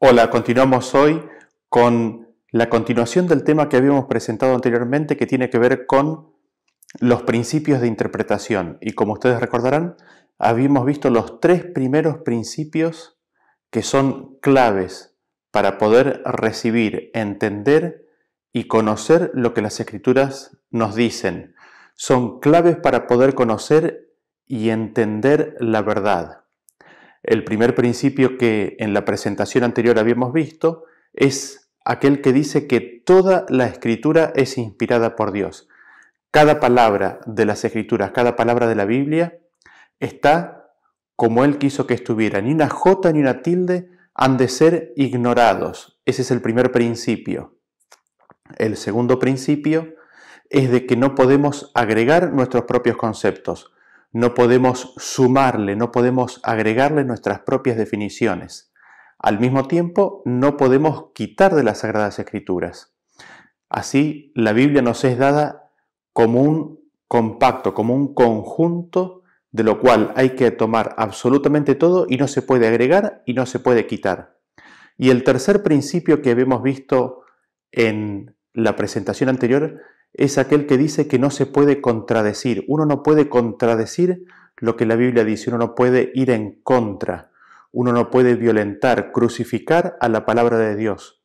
Hola, continuamos hoy con la continuación del tema que habíamos presentado anteriormente que tiene que ver con los principios de interpretación. Y como ustedes recordarán, habíamos visto los tres primeros principios que son claves para poder recibir, entender y conocer lo que las Escrituras nos dicen. Son claves para poder conocer y entender la verdad. El primer principio que en la presentación anterior habíamos visto es aquel que dice que toda la Escritura es inspirada por Dios. Cada palabra de las Escrituras, cada palabra de la Biblia está como Él quiso que estuviera. Ni una jota ni una tilde han de ser ignorados. Ese es el primer principio. El segundo principio es de que no podemos agregar nuestros propios conceptos. No podemos sumarle, no podemos agregarle nuestras propias definiciones. Al mismo tiempo, no podemos quitar de las Sagradas Escrituras. Así, la Biblia nos es dada como un compacto, como un conjunto de lo cual hay que tomar absolutamente todo y no se puede agregar y no se puede quitar. Y el tercer principio que habíamos visto en la presentación anterior es aquel que dice que no se puede contradecir. Uno no puede contradecir lo que la Biblia dice, uno no puede ir en contra, uno no puede violentar, crucificar a la palabra de Dios.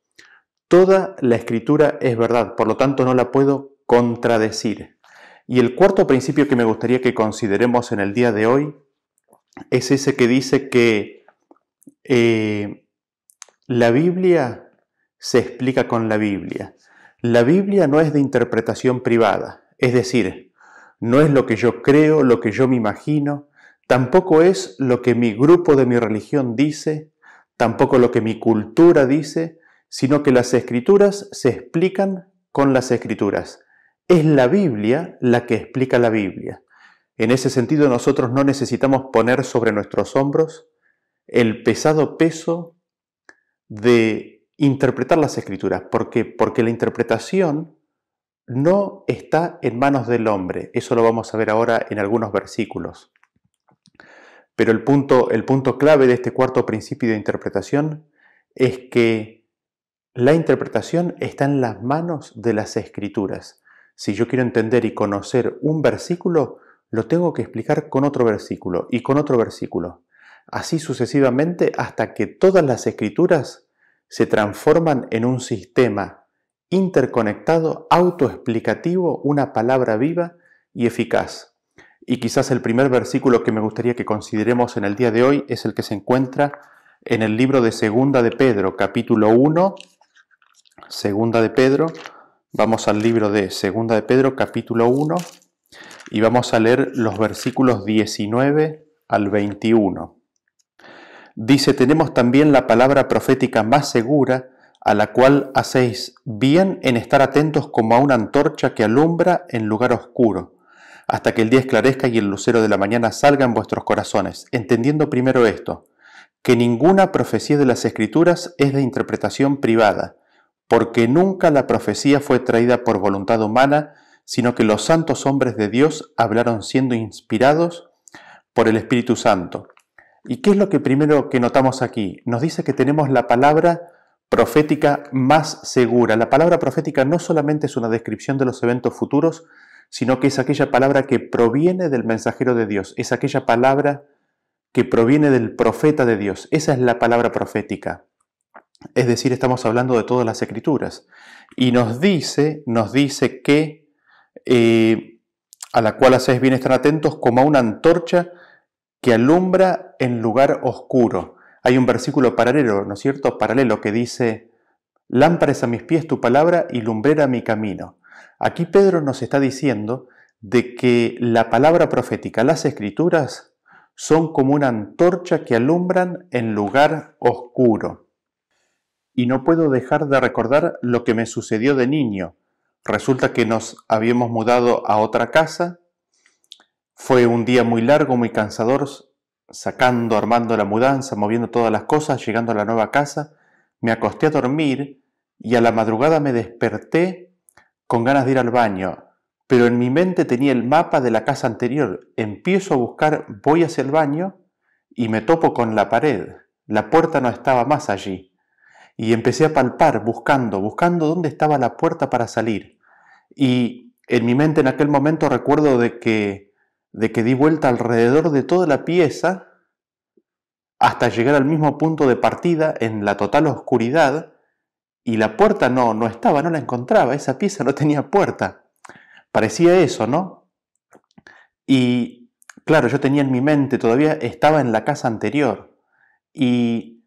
Toda la Escritura es verdad, por lo tanto no la puedo contradecir. Y el cuarto principio que me gustaría que consideremos en el día de hoy es ese que dice que la Biblia se explica con la Biblia. La Biblia no es de interpretación privada, es decir, no es lo que yo creo, lo que yo me imagino, tampoco es lo que mi grupo de mi religión dice, tampoco lo que mi cultura dice, sino que las Escrituras se explican con las Escrituras. Es la Biblia la que explica la Biblia. En ese sentido, nosotros no necesitamos poner sobre nuestros hombros el pesado peso de interpretar las Escrituras. ¿Por qué? Porque la interpretación no está en manos del hombre. Eso lo vamos a ver ahora en algunos versículos. Pero el punto clave de este cuarto principio de interpretación es que la interpretación está en las manos de las Escrituras. Si yo quiero entender y conocer un versículo, lo tengo que explicar con otro versículo y con otro versículo. Así sucesivamente hasta que todas las Escrituras se transforman en un sistema interconectado, autoexplicativo, una palabra viva y eficaz. Y quizás el primer versículo que me gustaría que consideremos en el día de hoy es el que se encuentra en el libro de Segunda de Pedro, capítulo 1. Segunda de Pedro, vamos al libro de Segunda de Pedro, capítulo 1, y vamos a leer los versículos 19 al 21. Dice, tenemos también la palabra profética más segura, a la cual hacéis bien en estar atentos como a una antorcha que alumbra en lugar oscuro, hasta que el día esclarezca y el lucero de la mañana salga en vuestros corazones, entendiendo primero esto, que ninguna profecía de las Escrituras es de interpretación privada, porque nunca la profecía fue traída por voluntad humana, sino que los santos hombres de Dios hablaron siendo inspirados por el Espíritu Santo. ¿Y qué es lo que primero que notamos aquí? Nos dice que tenemos la palabra profética más segura. La palabra profética no solamente es una descripción de los eventos futuros, sino que es aquella palabra que proviene del mensajero de Dios, es aquella palabra que proviene del profeta de Dios. Esa es la palabra profética. Es decir, estamos hablando de todas las Escrituras. Y nos dice que a la cual hacéis bien estar atentos como a una antorcha que alumbra en lugar oscuro. Hay un versículo paralelo, ¿no es cierto? Paralelo que dice, lámpara es a mis pies tu palabra y lumbrera mi camino. Aquí Pedro nos está diciendo de que la palabra profética, las Escrituras, son como una antorcha que alumbran en lugar oscuro. Y no puedo dejar de recordar lo que me sucedió de niño. Resulta que nos habíamos mudado a otra casa. Fue un día muy largo, muy cansador, armando la mudanza, moviendo todas las cosas, llegando a la nueva casa. Me acosté a dormir y a la madrugada me desperté con ganas de ir al baño. Pero en mi mente tenía el mapa de la casa anterior. Empiezo a buscar, voy hacia el baño y me topo con la pared. La puerta no estaba más allí. y empecé a palpar, buscando dónde estaba la puerta para salir. Y en mi mente en aquel momento recuerdo de que di vuelta alrededor de toda la pieza hasta llegar al mismo punto de partida en la total oscuridad, y la puerta no estaba, no la encontraba, esa pieza no tenía puerta. Parecía eso, ¿no? Y claro, yo tenía en mi mente, todavía estaba en la casa anterior, y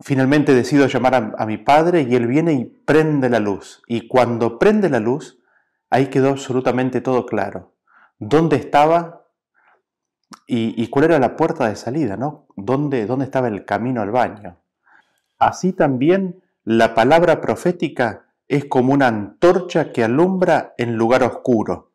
finalmente decido llamar a mi padre y él viene y prende la luz. Y cuando prende la luz, ahí quedó absolutamente todo claro. ¿Dónde estaba y cuál era la puerta de salida, ¿no? ¿Dónde estaba el camino al baño? Así también la palabra profética es como una antorcha que alumbra en lugar oscuro.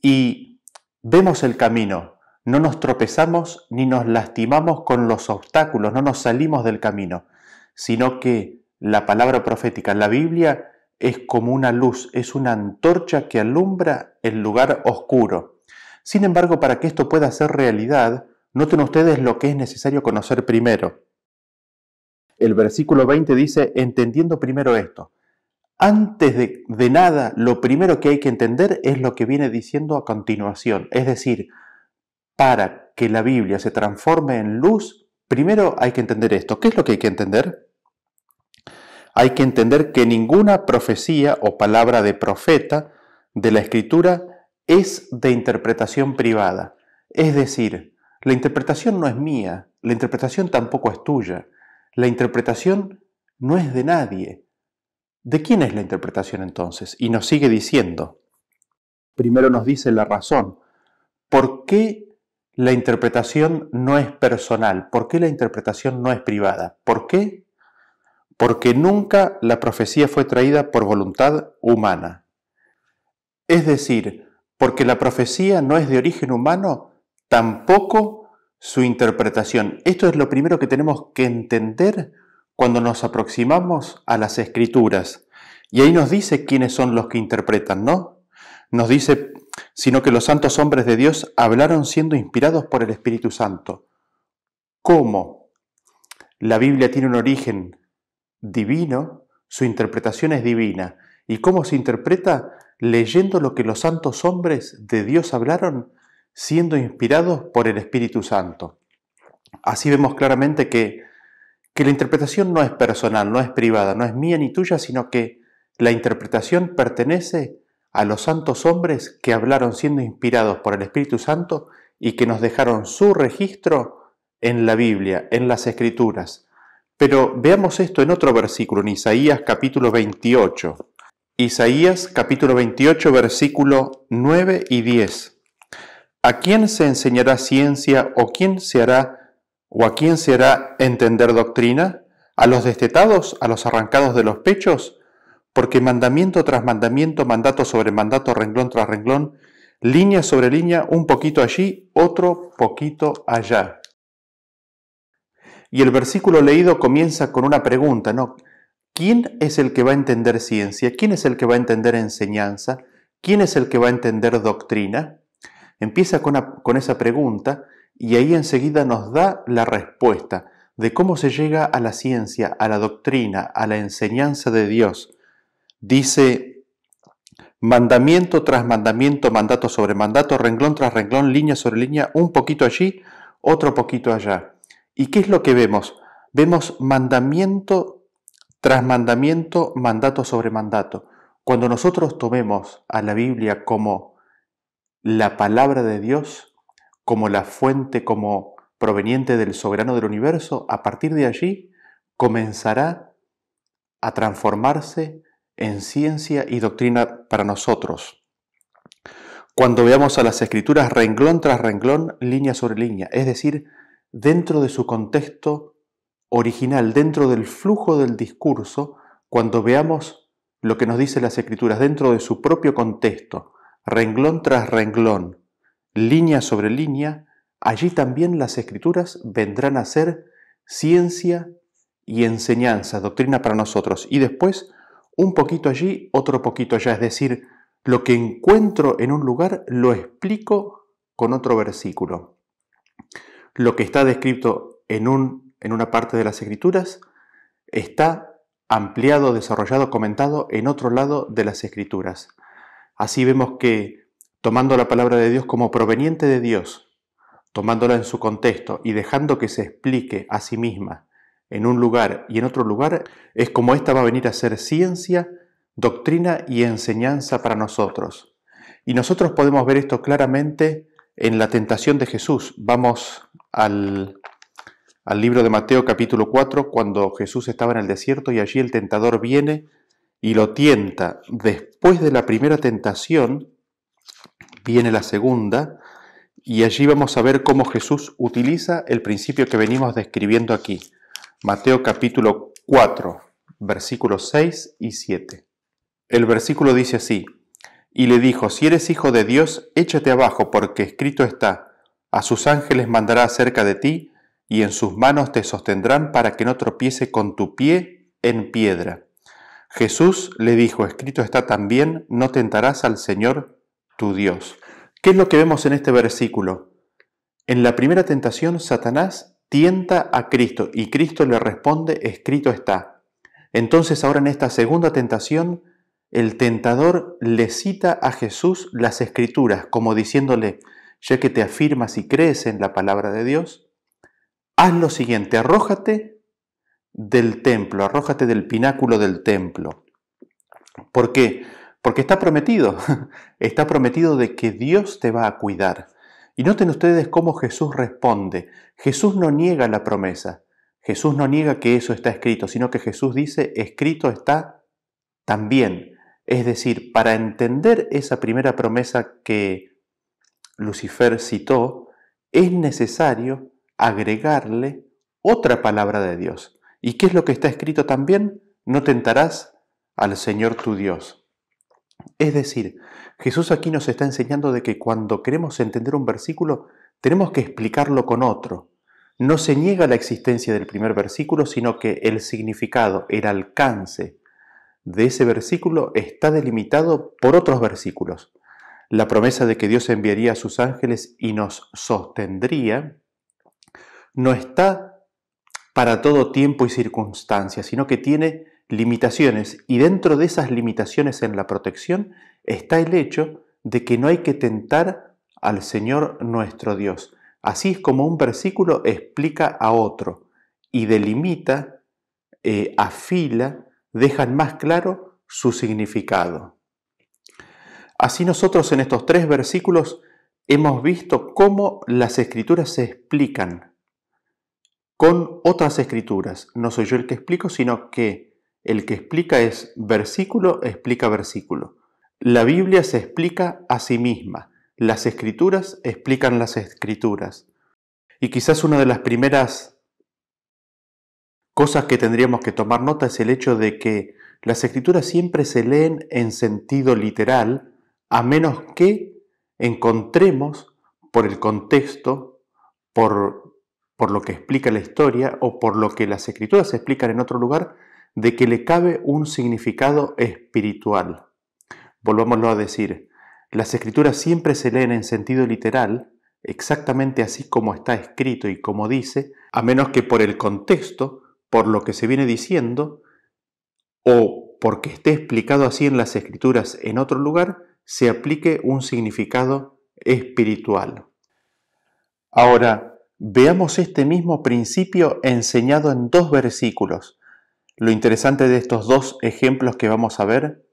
Y vemos el camino, no nos tropezamos ni nos lastimamos con los obstáculos, no nos salimos del camino, sino que la palabra profética, la Biblia, es como una luz, es una antorcha que alumbra el lugar oscuro. Sin embargo, para que esto pueda ser realidad, noten ustedes lo que es necesario conocer primero. El versículo 20 dice, entendiendo primero esto. Antes de nada, lo primero que hay que entender es lo que viene diciendo a continuación. Es decir, para que la Biblia se transforme en luz, primero hay que entender esto. ¿Qué es lo que hay que entender? Hay que entender que ninguna profecía o palabra de profeta de la Escritura es de interpretación privada. Es decir, la interpretación no es mía, la interpretación tampoco es tuya, la interpretación no es de nadie. ¿De quién es la interpretación entonces? Y nos sigue diciendo, primero nos dice la razón. ¿Por qué la interpretación no es personal? ¿Por qué la interpretación no es privada? ¿Por qué? Porque nunca la profecía fue traída por voluntad humana. Es decir, porque la profecía no es de origen humano, tampoco su interpretación. Esto es lo primero que tenemos que entender cuando nos aproximamos a las Escrituras. Y ahí nos dice quiénes son los que interpretan, ¿no? Nos dice, sino que los santos hombres de Dios hablaron siendo inspirados por el Espíritu Santo. ¿Cómo? La Biblia tiene un origen divino, su interpretación es divina. ¿Y cómo se interpreta? Leyendo lo que los santos hombres de Dios hablaron, siendo inspirados por el Espíritu Santo. Así vemos claramente que la interpretación no es personal, no es privada, no es mía ni tuya, sino que la interpretación pertenece a los santos hombres que hablaron siendo inspirados por el Espíritu Santo y que nos dejaron su registro en la Biblia, en las Escrituras. Pero veamos esto en otro versículo, en Isaías capítulo 28. Isaías capítulo 28, versículo 9 y 10. ¿A quién se enseñará ciencia o a quién se hará entender doctrina? ¿A los destetados, a los arrancados de los pechos? Porque mandamiento tras mandamiento, mandato sobre mandato, renglón tras renglón, línea sobre línea, un poquito allí, otro poquito allá. Y el versículo leído comienza con una pregunta, ¿no? ¿Quién es el que va a entender ciencia? ¿Quién es el que va a entender enseñanza? ¿Quién es el que va a entender doctrina? Empieza con esa pregunta y ahí enseguida nos da la respuesta de cómo se llega a la ciencia, a la doctrina, a la enseñanza de Dios. Dice, mandamiento tras mandamiento, mandato sobre mandato, renglón tras renglón, línea sobre línea, un poquito allí, otro poquito allá. ¿Y qué es lo que vemos? Vemos mandamiento tras mandamiento, mandato sobre mandato. Cuando nosotros tomemos a la Biblia como la palabra de Dios, como la fuente, como proveniente del soberano del universo, a partir de allí comenzará a transformarse en ciencia y doctrina para nosotros. Cuando veamos a las Escrituras renglón tras renglón, línea sobre línea, es decir, dentro de su contexto original, dentro del flujo del discurso, cuando veamos lo que nos dice las Escrituras dentro de su propio contexto, renglón tras renglón, línea sobre línea, allí también las Escrituras vendrán a ser ciencia y enseñanza, doctrina para nosotros. Y después, un poquito allí, otro poquito allá, es decir, lo que encuentro en un lugar lo explico con otro versículo. Lo que está descrito en una parte de las Escrituras está ampliado, desarrollado, comentado en otro lado de las Escrituras. Así vemos que, tomando la palabra de Dios como proveniente de Dios, tomándola en su contexto y dejando que se explique a sí misma en un lugar y en otro lugar, es como ésta va a venir a ser ciencia, doctrina y enseñanza para nosotros. Y nosotros podemos ver esto claramente en la tentación de Jesús. Vamos al libro de Mateo capítulo 4, cuando Jesús estaba en el desierto y allí el tentador viene y lo tienta. Después de la primera tentación viene la segunda, y allí vamos a ver cómo Jesús utiliza el principio que venimos describiendo aquí. Mateo capítulo 4, versículos 6 y 7. El versículo dice así: y le dijo, si eres hijo de Dios, échate abajo, porque escrito está, a sus ángeles mandará acerca de ti, y en sus manos te sostendrán para que no tropiece con tu pie en piedra. Jesús le dijo, escrito está también, no tentarás al Señor tu Dios. ¿Qué es lo que vemos en este versículo? En la primera tentación, Satanás tienta a Cristo y Cristo le responde, escrito está. Entonces ahora en esta segunda tentación, el tentador le cita a Jesús las Escrituras, como diciéndole, ya que te afirmas y crees en la palabra de Dios, haz lo siguiente, arrójate del templo, arrójate del pináculo del templo. ¿Por qué? Porque está prometido de que Dios te va a cuidar. Y noten ustedes cómo Jesús responde. Jesús no niega la promesa, Jesús no niega que eso está escrito, sino que Jesús dice, escrito está también. Es decir, para entender esa primera promesa que Lucifer citó, es necesario agregarle otra palabra de Dios. ¿Y qué es lo que está escrito también? No tentarás al Señor tu Dios. Es decir, Jesús aquí nos está enseñando de que cuando queremos entender un versículo, tenemos que explicarlo con otro. No se niega la existencia del primer versículo, sino que el significado, el alcance de ese versículo está delimitado por otros versículos. La promesa de que Dios enviaría a sus ángeles y nos sostendría no está para todo tiempo y circunstancia, sino que tiene limitaciones, y dentro de esas limitaciones en la protección está el hecho de que no hay que tentar al Señor nuestro Dios. Así es como un versículo explica a otro y delimita, afila, deja más claro su significado. Así nosotros en estos 3 versículos hemos visto cómo las Escrituras se explican con otras Escrituras. No soy yo el que explico, sino que el que explica es versículo, explica versículo. La Biblia se explica a sí misma. Las Escrituras explican las Escrituras. Y quizás una de las primeras cosas que tendríamos que tomar nota es el hecho de que las Escrituras siempre se leen en sentido literal, a menos que encontremos por el contexto, por lo que explica la historia o por lo que las Escrituras explican en otro lugar, de que le cabe un significado espiritual. Volvámoslo a decir, las Escrituras siempre se leen en sentido literal, exactamente así como está escrito y como dice, a menos que por el contexto, por lo que se viene diciendo, o porque esté explicado así en las Escrituras en otro lugar, se aplique un significado espiritual. Ahora, veamos este mismo principio enseñado en 2 versículos. Lo interesante de estos 2 ejemplos que vamos a ver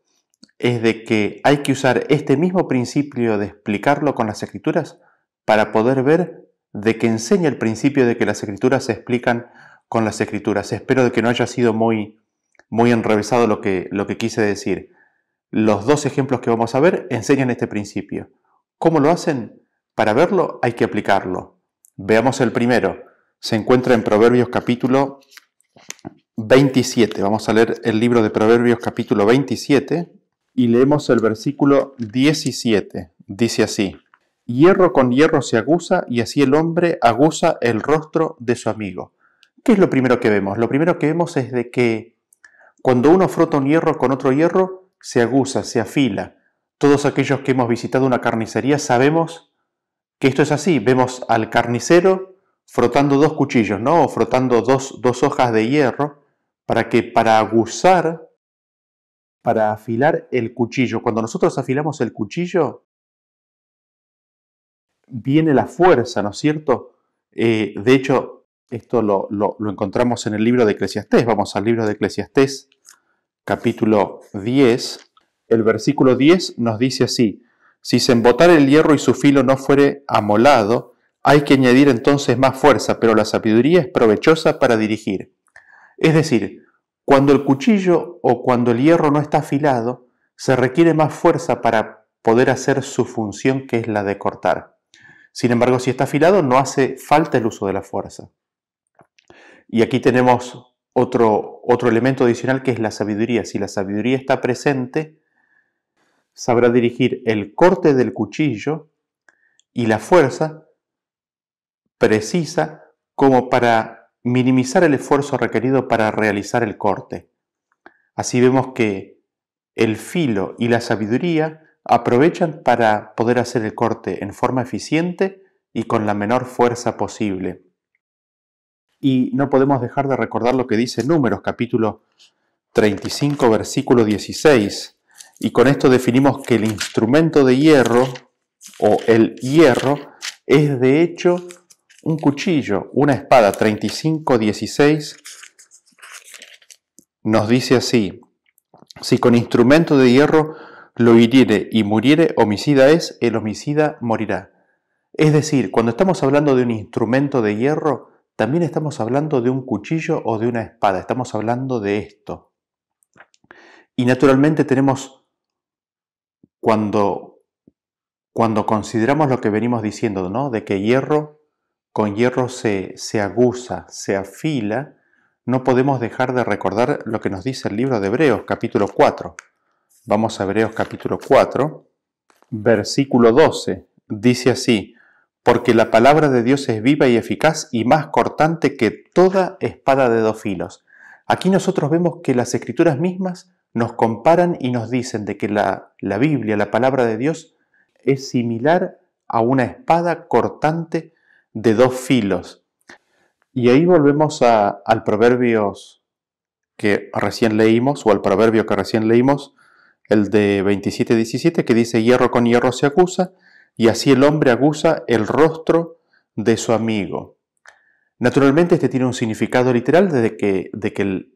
es de que hay que usar este mismo principio de explicarlo con las Escrituras para poder ver de que enseña el principio de que las Escrituras se explican con las Escrituras. Espero de que no haya sido muy enrevesado lo que quise decir. Los 2 ejemplos que vamos a ver enseñan este principio. ¿Cómo lo hacen? Para verlo hay que aplicarlo. Veamos el primero. Se encuentra en Proverbios capítulo 27. Vamos a leer el libro de Proverbios capítulo 27 y leemos el versículo 17. Dice así: hierro con hierro se aguza y así el hombre aguza el rostro de su amigo. ¿Qué es lo primero que vemos? Lo primero que vemos es de que cuando uno frota un hierro con otro hierro, se aguza, se afila. Todos aquellos que hemos visitado una carnicería sabemos que esto es así. Vemos al carnicero frotando 2 cuchillos, ¿no? O frotando dos hojas de hierro para aguzar, para afilar el cuchillo. Cuando nosotros afilamos el cuchillo, viene la fuerza, ¿no es cierto? De hecho, esto lo encontramos en el libro de Eclesiastés. Vamos al libro de Eclesiastés, capítulo 10. El versículo 10 nos dice así: si se embotara el hierro y su filo no fuere amolado, hay que añadir entonces más fuerza, pero la sabiduría es provechosa para dirigir. Es decir, cuando el cuchillo o cuando el hierro no está afilado, se requiere más fuerza para poder hacer su función, que es la de cortar. Sin embargo, si está afilado, no hace falta el uso de la fuerza. Y aquí tenemos otro elemento adicional, que es la sabiduría. Si la sabiduría está presente, sabrá dirigir el corte del cuchillo y la fuerza precisa como para minimizar el esfuerzo requerido para realizar el corte. Así vemos que el filo y la sabiduría aprovechan para poder hacer el corte en forma eficiente y con la menor fuerza posible. Y no podemos dejar de recordar lo que dice Números, capítulo 35, versículo 16. Y con esto definimos que el instrumento de hierro, o el hierro, es de hecho un cuchillo, una espada. 35, 16 nos dice así: si con instrumento de hierro lo hiriere y muriere, homicida es, el homicida morirá. Es decir, cuando estamos hablando de un instrumento de hierro, también estamos hablando de un cuchillo o de una espada, estamos hablando de esto. Y naturalmente tenemos, cuando consideramos lo que venimos diciendo, ¿no? De que hierro con hierro se aguza, se afila, no podemos dejar de recordar lo que nos dice el libro de Hebreos, capítulo 4. Vamos a Hebreos capítulo 4, versículo 12. Dice así: porque la palabra de Dios es viva y eficaz y más cortante que toda espada de dos filos. Aquí nosotros vemos que las escrituras mismas nos comparan y nos dicen de que la Biblia, la palabra de Dios, es similar a una espada cortante de dos filos. Y ahí volvemos al Proverbios que recién leímos, o al proverbio que recién leímos, el de 27:17, que dice: hierro con hierro se acusa, y así el hombre aguza el rostro de su amigo. Naturalmente este tiene un significado literal de que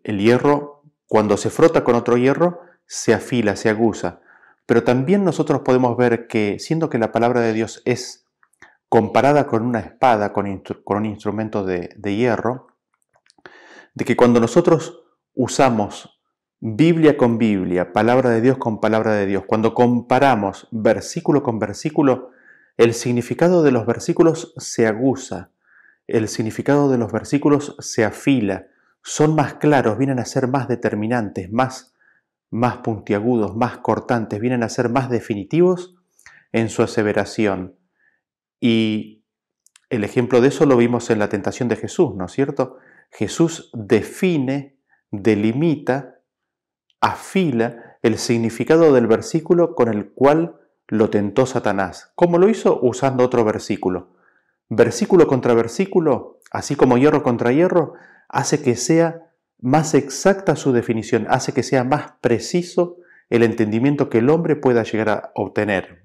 el hierro, cuando se frota con otro hierro, se afila, se aguza. Pero también nosotros podemos ver que, siendo que la palabra de Dios es comparada con una espada, con un instrumento de hierro, de que cuando nosotros usamos Biblia con Biblia, palabra de Dios con palabra de Dios, cuando comparamos versículo con versículo, el significado de los versículos se aguza, el significado de los versículos se afila, son más claros, vienen a ser más determinantes, más puntiagudos, más cortantes, vienen a ser más definitivos en su aseveración. Y el ejemplo de eso lo vimos en la tentación de Jesús, ¿no es cierto? Jesús define, delimita, afila el significado del versículo con el cual lo tentó Satanás. ¿Cómo lo hizo? Usando otro versículo. Versículo contra versículo, así como hierro contra hierro, hace que sea más exacta su definición, hace que sea más preciso el entendimiento que el hombre pueda llegar a obtener.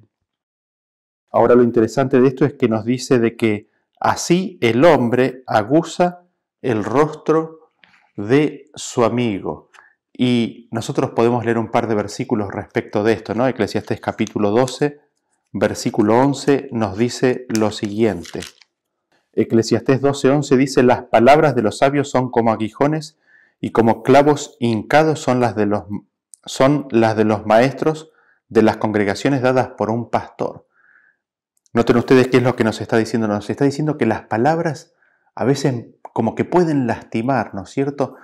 Ahora lo interesante de esto es que nos dice de que así el hombre aguza el rostro de su amigo. Y nosotros podemos leer un par de versículos respecto de esto, ¿no? Eclesiastés capítulo 12, versículo 11 nos dice lo siguiente. Eclesiastés 12:11 dice: las palabras de los sabios son como aguijones y como clavos hincados son las de los maestros de las congregaciones dadas por un pastor. Noten ustedes qué es lo que nos está diciendo. Nos está diciendo que las palabras a veces como que pueden lastimar, ¿no es cierto?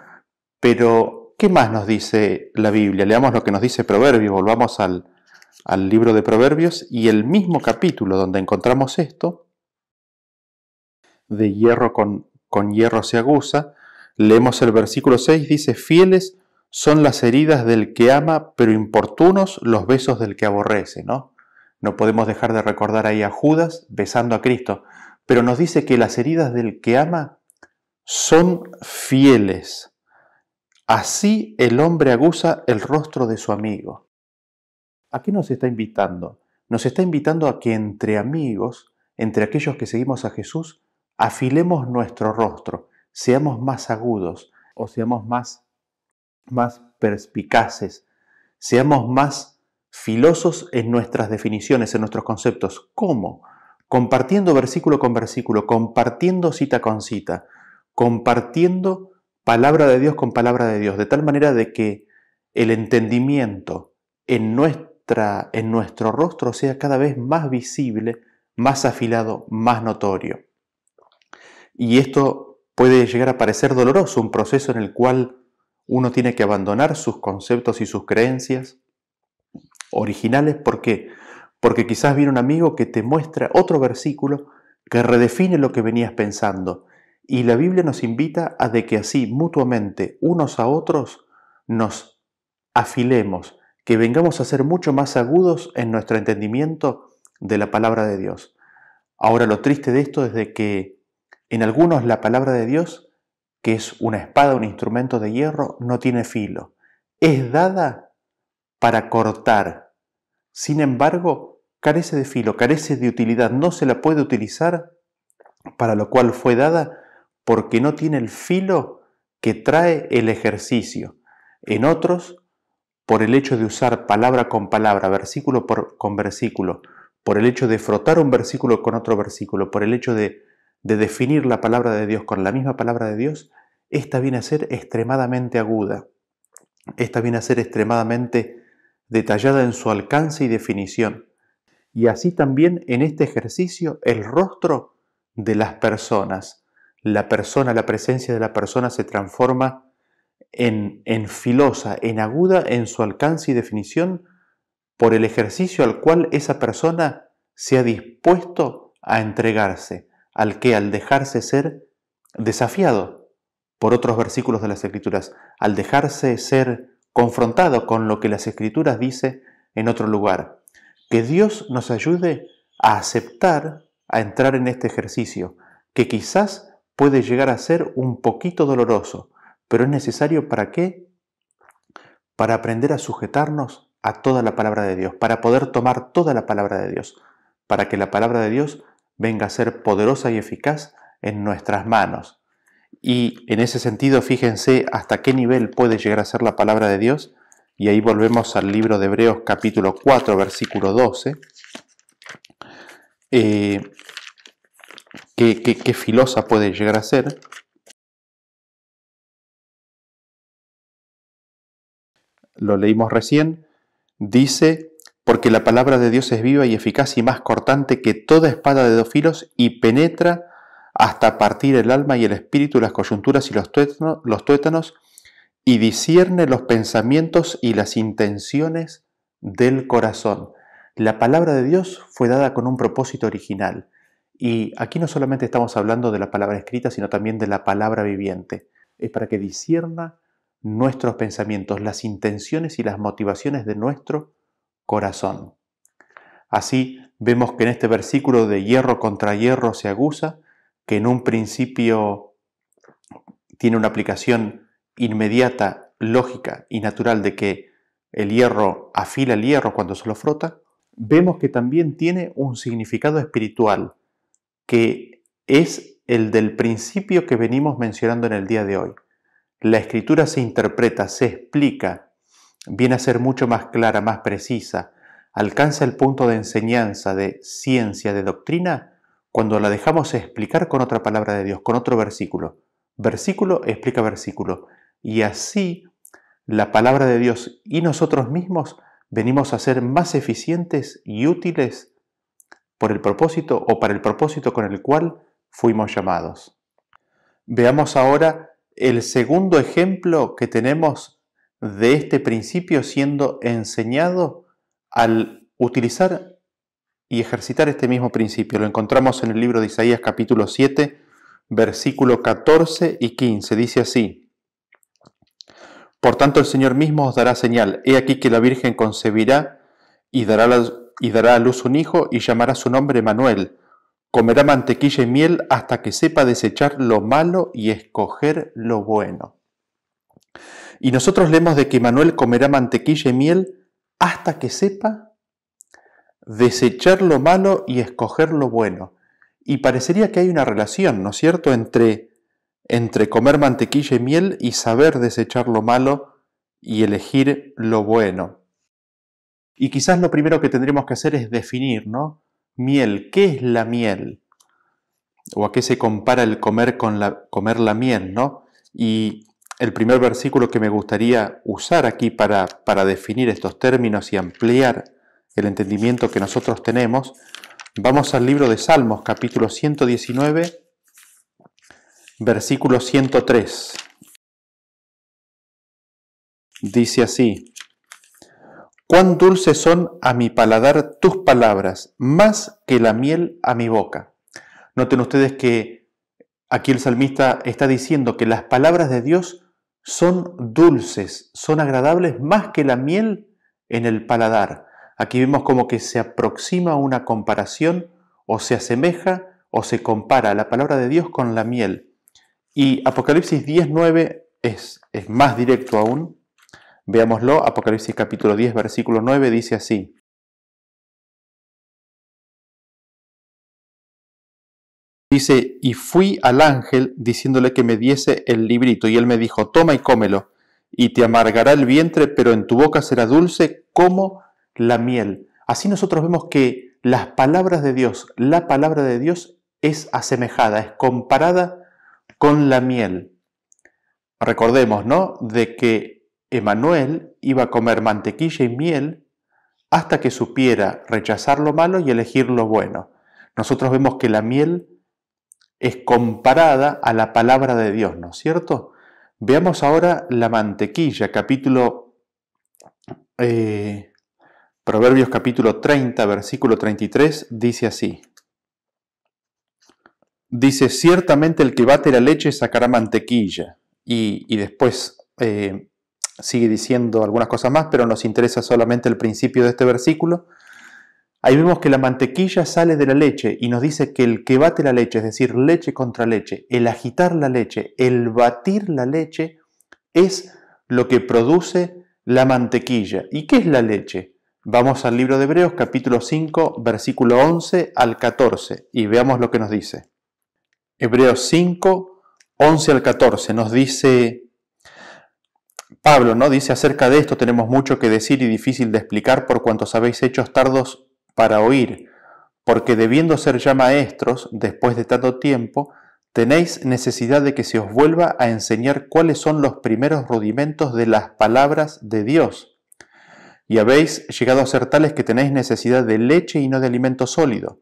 Pero, ¿qué más nos dice la Biblia? Leamos lo que nos dice Proverbios, volvamos al libro de Proverbios y el mismo capítulo donde encontramos esto, de hierro con hierro se aguza, leemos el versículo 6, dice: fieles son las heridas del que ama, pero importunos los besos del que aborrece, ¿no? No podemos dejar de recordar ahí a Judas besando a Cristo, pero nos dice que las heridas del que ama son fieles. así el hombre aguza el rostro de su amigo. ¿A qué nos está invitando? Nos está invitando a que entre amigos, entre aquellos que seguimos a Jesús, afilemos nuestro rostro, seamos más agudos o seamos más perspicaces, seamos más filosos en nuestras definiciones, en nuestros conceptos. ¿Cómo? Compartiendo versículo con versículo, compartiendo cita con cita, compartiendo palabra de Dios con palabra de Dios, de tal manera de que el entendimiento en nuestro rostro sea cada vez más visible, más afilado, más notorio. Y esto puede llegar a parecer doloroso, un proceso en el cual uno tiene que abandonar sus conceptos y sus creencias originales. ¿Por qué? Porque quizás viene un amigo que te muestra otro versículo que redefine lo que venías pensando. Y la Biblia nos invita a de que así mutuamente, unos a otros, nos afilemos, que vengamos a ser mucho más agudos en nuestro entendimiento de la palabra de Dios. Ahora, lo triste de esto es de que en algunos la palabra de Dios, que es una espada, un instrumento de hierro, no tiene filo. Es dada para cortar. Sin embargo, carece de filo, carece de utilidad. No se la puede utilizar para lo cual fue dada porque no tiene el filo que trae el ejercicio. En otros, por el hecho de usar palabra con palabra, versículo con versículo, por el hecho de frotar un versículo con otro versículo, por el hecho de definir la palabra de Dios con la misma palabra de Dios, esta viene a ser extremadamente aguda, esta viene a ser extremadamente detallada en su alcance y definición. Y así también en este ejercicio el rostro de las personas, la presencia de la persona se transforma en filosa, en aguda en su alcance y definición por el ejercicio al cual esa persona se ha dispuesto a entregarse, al dejarse ser desafiado por otros versículos de las Escrituras, al dejarse ser confrontado con lo que las Escrituras dice en otro lugar. Que Dios nos ayude a aceptar, a entrar en este ejercicio, que quizás puede llegar a ser un poquito doloroso, pero es necesario ¿para qué? Para aprender a sujetarnos a toda la palabra de Dios, para poder tomar toda la palabra de Dios, para que la palabra de Dios venga a ser poderosa y eficaz en nuestras manos. Y en ese sentido, fíjense hasta qué nivel puede llegar a ser la palabra de Dios. Y ahí volvemos al libro de Hebreos capítulo 4, versículo 12. Qué filosa puede llegar a ser. Lo leímos recién. Dice, porque la palabra de Dios es viva y eficaz y más cortante que toda espada de dos filos y penetra hasta partir el alma y el espíritu, las coyunturas y los tuétanos, y discierne los pensamientos y las intenciones del corazón. La palabra de Dios fue dada con un propósito original. Y aquí no solamente estamos hablando de la palabra escrita, sino también de la palabra viviente. Es para que discierna nuestros pensamientos, las intenciones y las motivaciones de nuestro corazón. Así vemos que en este versículo de hierro contra hierro se aguza, que en un principio tiene una aplicación inmediata, lógica y natural de que el hierro afila el hierro cuando se lo frota, vemos que también tiene un significado espiritual, que es el del principio que venimos mencionando en el día de hoy. La escritura se interpreta, se explica, viene a ser mucho más clara, más precisa, alcanza el punto de enseñanza, de ciencia, de doctrina, cuando la dejamos explicar con otra palabra de Dios, con otro versículo. Versículo explica versículo. Y así la palabra de Dios y nosotros mismos venimos a ser más eficientes y útiles por el propósito o para el propósito con el cual fuimos llamados. Veamos ahora el segundo ejemplo que tenemos de este principio siendo enseñado al utilizar y ejercitar este mismo principio. Lo encontramos en el libro de Isaías capítulo 7, versículo 14 y 15. Dice así: Por tanto el Señor mismo os dará señal. He aquí que la Virgen concebirá y dará a luz un hijo y llamará su nombre Emmanuel. Comerá mantequilla y miel hasta que sepa desechar lo malo y escoger lo bueno. Y nosotros leemos de que Manuel comerá mantequilla y miel hasta que sepa desechar lo malo y escoger lo bueno. Y parecería que hay una relación, ¿no es cierto?, entre comer mantequilla y miel y saber desechar lo malo y elegir lo bueno. Y quizás lo primero que tendremos que hacer es definir, ¿no? Miel, ¿qué es la miel? ¿O a qué se compara el comer con comer la miel, ¿no? Y el primer versículo que me gustaría usar aquí para definir estos términos y ampliar el entendimiento que nosotros tenemos, vamos al libro de Salmos, capítulo 119, versículo 103. Dice así: «Cuán dulces son a mi paladar tus palabras, más que la miel a mi boca». Noten ustedes que aquí el salmista está diciendo que las palabras de Dios son dulces, son agradables más que la miel en el paladar. Aquí vemos como que se aproxima a una comparación, o se asemeja o se compara la palabra de Dios con la miel. Y Apocalipsis 10:9 es más directo aún. Veámoslo, Apocalipsis capítulo 10, versículo 9 dice así: dice, y fui al ángel diciéndole que me diese el librito, y él me dijo, toma y cómelo, y te amargará el vientre, pero en tu boca será dulce como la miel. Así nosotros vemos que las palabras de Dios, la palabra de Dios es asemejada, es comparada con la miel. Recordemos, ¿no?, de que Emanuel iba a comer mantequilla y miel hasta que supiera rechazar lo malo y elegir lo bueno. Nosotros vemos que la miel es comparada a la palabra de Dios, ¿no es cierto? Veamos ahora la mantequilla, Proverbios capítulo 30, versículo 33, dice así. Dice, ciertamente el que bate la leche sacará mantequilla. Y después sigue diciendo algunas cosas más, pero nos interesa solamente el principio de este versículo. Ahí vemos que la mantequilla sale de la leche y nos dice que el que bate la leche, es decir, leche contra leche, el agitar la leche, el batir la leche, es lo que produce la mantequilla. ¿Y qué es la leche? Vamos al libro de Hebreos, capítulo 5, versículo 11 al 14, y veamos lo que nos dice. Hebreos 5, 11 al 14, nos dice Pablo, ¿no? Dice, acerca de esto tenemos mucho que decir y difícil de explicar por cuantos habéis hechos tardos para oír, porque debiendo ser ya maestros, después de tanto tiempo, tenéis necesidad de que se os vuelva a enseñar cuáles son los primeros rudimentos de las palabras de Dios. Y habéis llegado a ser tales que tenéis necesidad de leche y no de alimento sólido.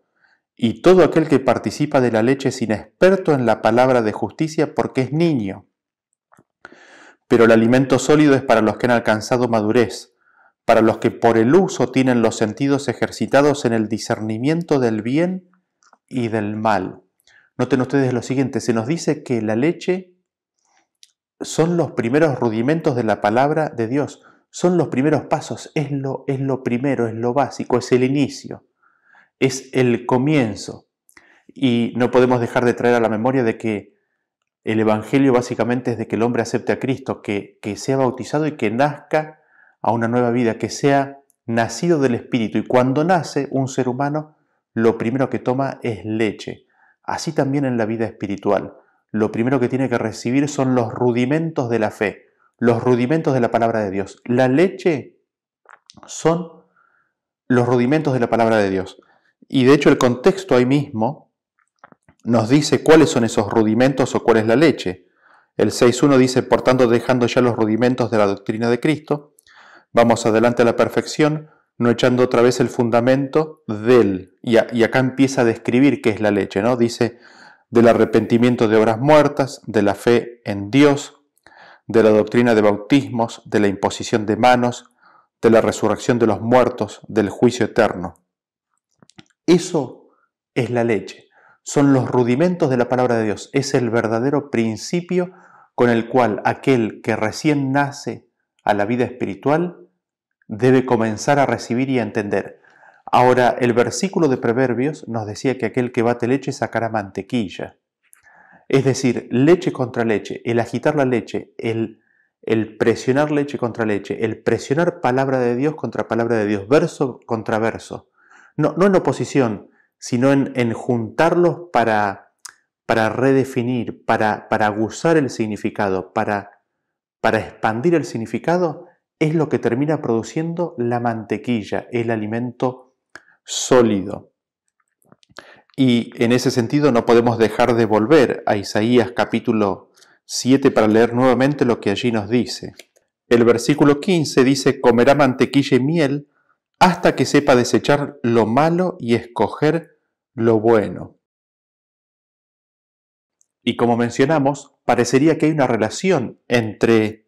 Y todo aquel que participa de la leche es inexperto en la palabra de justicia porque es niño. Pero el alimento sólido es para los que han alcanzado madurez, para los que por el uso tienen los sentidos ejercitados en el discernimiento del bien y del mal. Noten ustedes lo siguiente, se nos dice que la leche son los primeros rudimentos de la palabra de Dios, son los primeros pasos, es lo primero, es lo básico, es el inicio, es el comienzo. Y no podemos dejar de traer a la memoria de que el Evangelio básicamente es de que el hombre acepte a Cristo, que sea bautizado y que nazca a una nueva vida, que sea nacido del Espíritu. Y cuando nace un ser humano, lo primero que toma es leche. Así también en la vida espiritual. Lo primero que tiene que recibir son los rudimentos de la fe, los rudimentos de la palabra de Dios. La leche son los rudimentos de la palabra de Dios. Y de hecho el contexto ahí mismo nos dice cuáles son esos rudimentos o cuál es la leche. El 6.1 dice, por tanto, dejando ya los rudimentos de la doctrina de Cristo, vamos adelante a la perfección, no echando otra vez el fundamento del, y acá empieza a describir qué es la leche, ¿no? Dice, del arrepentimiento de obras muertas, de la fe en Dios, de la doctrina de bautismos, de la imposición de manos, de la resurrección de los muertos, del juicio eterno. Eso es la leche. Son los rudimentos de la palabra de Dios. Es el verdadero principio con el cual aquel que recién nace a la vida espiritual debe comenzar a recibir y a entender. Ahora, el versículo de Proverbios nos decía que aquel que bate leche sacará mantequilla. Es decir, leche contra leche, el agitar la leche, el el presionar leche contra leche, el presionar palabra de Dios contra palabra de Dios, verso contra verso. No en oposición, sino en juntarlos para redefinir, para aguzar el significado, para expandir el significado, es lo que termina produciendo la mantequilla, el alimento sólido. Y en ese sentido no podemos dejar de volver a Isaías capítulo 7 para leer nuevamente lo que allí nos dice. El versículo 15 dice: comerá mantequilla y miel hasta que sepa desechar lo malo y escoger lo bueno. Y como mencionamos, parecería que hay una relación entre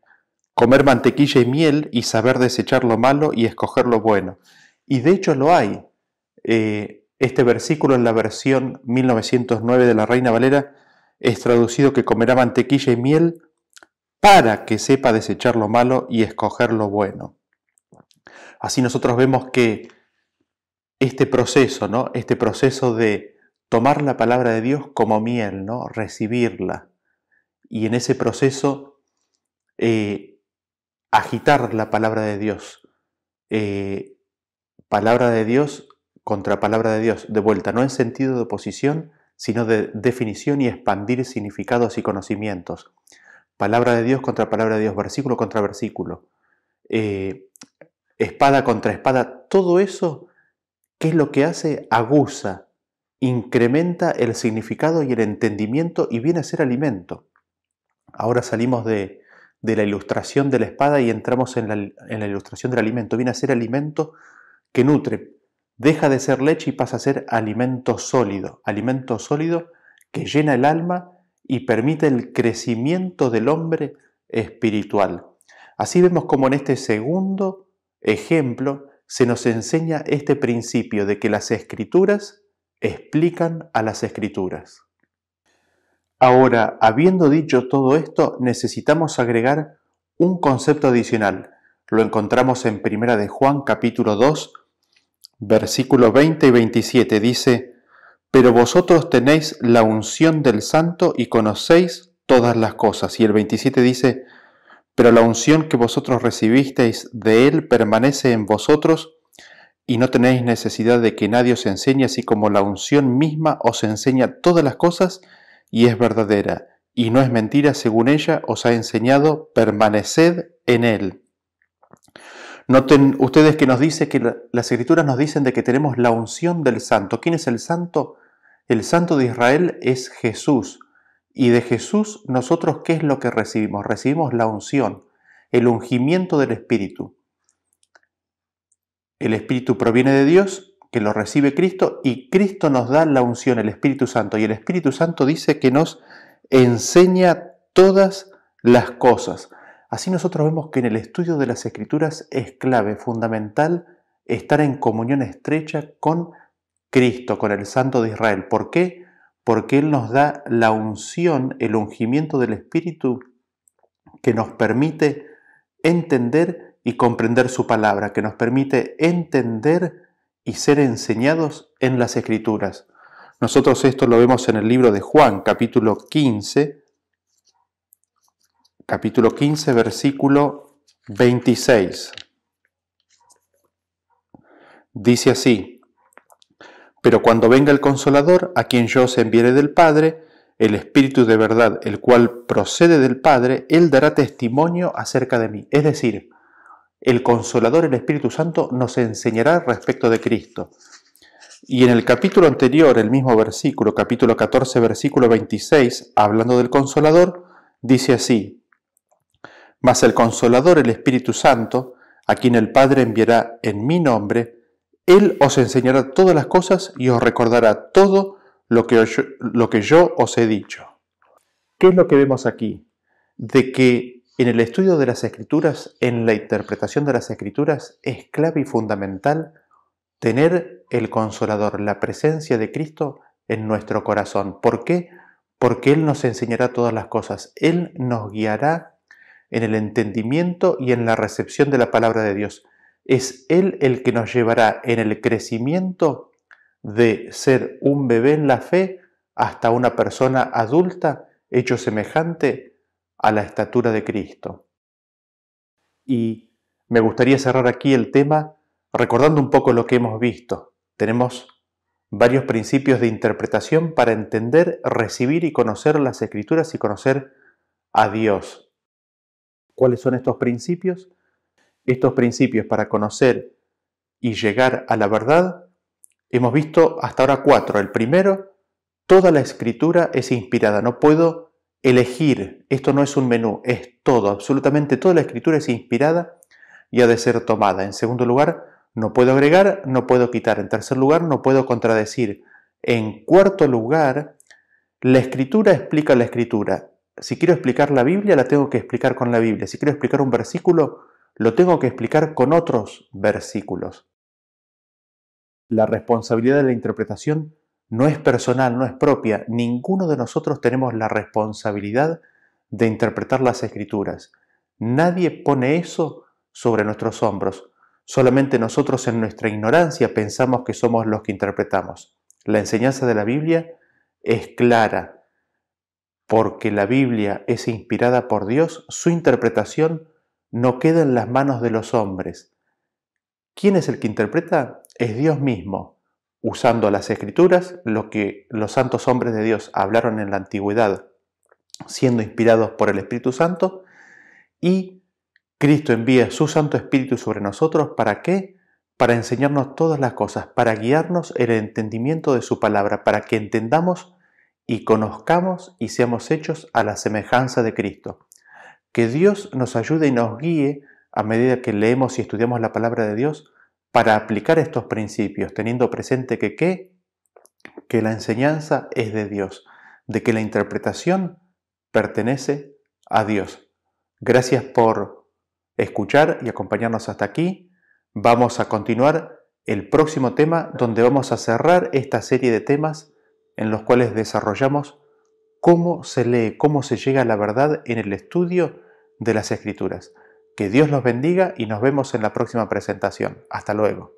comer mantequilla y miel y saber desechar lo malo y escoger lo bueno. Y de hecho lo hay. Este versículo en la versión 1909 de la Reina Valera es traducido que comerá mantequilla y miel para que sepa desechar lo malo y escoger lo bueno. Así nosotros vemos que este proceso, ¿no? Este proceso de tomar la palabra de Dios como miel, ¿no? Recibirla. Y en ese proceso agitar la palabra de Dios. Palabra de Dios contra palabra de Dios, de vuelta, no en sentido de oposición, sino de definición y expandir significados y conocimientos. Palabra de Dios contra palabra de Dios, versículo contra versículo, espada contra espada, todo eso, ¿qué es lo que hace? Aguza, incrementa el significado y el entendimiento y viene a ser alimento. Ahora salimos de la ilustración de la espada y entramos en la ilustración del alimento. Viene a ser alimento que nutre, deja de ser leche y pasa a ser alimento sólido que llena el alma y permite el crecimiento del hombre espiritual. Así vemos como en este segundo ejemplo se nos enseña este principio de que las Escrituras explican a las Escrituras. Ahora, habiendo dicho todo esto, necesitamos agregar un concepto adicional. Lo encontramos en 1 de Juan capítulo 2, versículos 20 y 27. Dice: pero vosotros tenéis la unción del Santo y conocéis todas las cosas. Y el 27 dice: pero la unción que vosotros recibisteis de Él permanece en vosotros y no tenéis necesidad de que nadie os enseñe, así como la unción misma os enseña todas las cosas y es verdadera, y no es mentira, según ella os ha enseñado, permaneced en Él. Noten ustedes que nos dice que las Escrituras nos dicen de que tenemos la unción del Santo. ¿Quién es el Santo? El Santo de Israel es Jesús. Y de Jesús nosotros, ¿qué es lo que recibimos? Recibimos la unción, el ungimiento del Espíritu. El Espíritu proviene de Dios, que lo recibe Cristo, y Cristo nos da la unción, el Espíritu Santo. Y el Espíritu Santo dice que nos enseña todas las cosas. Así nosotros vemos que en el estudio de las Escrituras es clave, fundamental, estar en comunión estrecha con Cristo, con el Santo de Israel. ¿Por qué? Porque Él nos da la unción, el ungimiento del Espíritu que nos permite entender y comprender su palabra, que nos permite entender y ser enseñados en las Escrituras. Nosotros esto lo vemos en el libro de Juan, capítulo 15, versículo 26. Dice así: pero cuando venga el Consolador, a quien yo os enviaré del Padre, el Espíritu de verdad, el cual procede del Padre, Él dará testimonio acerca de mí. Es decir, el Consolador, el Espíritu Santo, nos enseñará respecto de Cristo. Y en el capítulo anterior, el mismo versículo, capítulo 14, versículo 26, hablando del Consolador, dice así: mas el Consolador, el Espíritu Santo, a quien el Padre enviará en mi nombre, Él os enseñará todas las cosas y os recordará todo lo que yo os he dicho. ¿Qué es lo que vemos aquí? De que en el estudio de las Escrituras, en la interpretación de las Escrituras, es clave y fundamental tener el Consolador, la presencia de Cristo en nuestro corazón. ¿Por qué? Porque Él nos enseñará todas las cosas. Él nos guiará en el entendimiento y en la recepción de la palabra de Dios. Es Él el que nos llevará en el crecimiento de ser un bebé en la fe hasta una persona adulta hecho semejante a la estatura de Cristo. Y me gustaría cerrar aquí el tema recordando un poco lo que hemos visto. Tenemos varios principios de interpretación para entender, recibir y conocer las Escrituras y conocer a Dios. ¿Cuáles son estos principios? Estos principios para conocer y llegar a la verdad, hemos visto hasta ahora 4. El primero, toda la Escritura es inspirada. No puedo elegir, esto no es un menú, es todo, absolutamente toda la Escritura es inspirada y ha de ser tomada. En segundo lugar, no puedo agregar, no puedo quitar. En tercer lugar, no puedo contradecir. En cuarto lugar, la Escritura explica la Escritura. Si quiero explicar la Biblia, la tengo que explicar con la Biblia. Si quiero explicar un versículo, lo tengo que explicar con otros versículos. La responsabilidad de la interpretación no es personal, no es propia. Ninguno de nosotros tenemos la responsabilidad de interpretar las Escrituras. Nadie pone eso sobre nuestros hombros. Solamente nosotros en nuestra ignorancia pensamos que somos los que interpretamos. La enseñanza de la Biblia es clara. Porque la Biblia es inspirada por Dios, su interpretación no queda en las manos de los hombres. ¿Quién es el que interpreta? Es Dios mismo, usando las Escrituras, lo que los santos hombres de Dios hablaron en la antigüedad, siendo inspirados por el Espíritu Santo, y Cristo envía su Santo Espíritu sobre nosotros. ¿Para qué? Para enseñarnos todas las cosas, para guiarnos en el entendimiento de su palabra, para que entendamos y conozcamos y seamos hechos a la semejanza de Cristo. Que Dios nos ayude y nos guíe a medida que leemos y estudiamos la palabra de Dios para aplicar estos principios, teniendo presente que la enseñanza es de Dios, de que la interpretación pertenece a Dios. Gracias por escuchar y acompañarnos hasta aquí. Vamos a continuar el próximo tema, donde vamos a cerrar esta serie de temas en los cuales desarrollamos cómo se lee, cómo se llega a la verdad en el estudio de las Escrituras. Que Dios los bendiga y nos vemos en la próxima presentación. Hasta luego.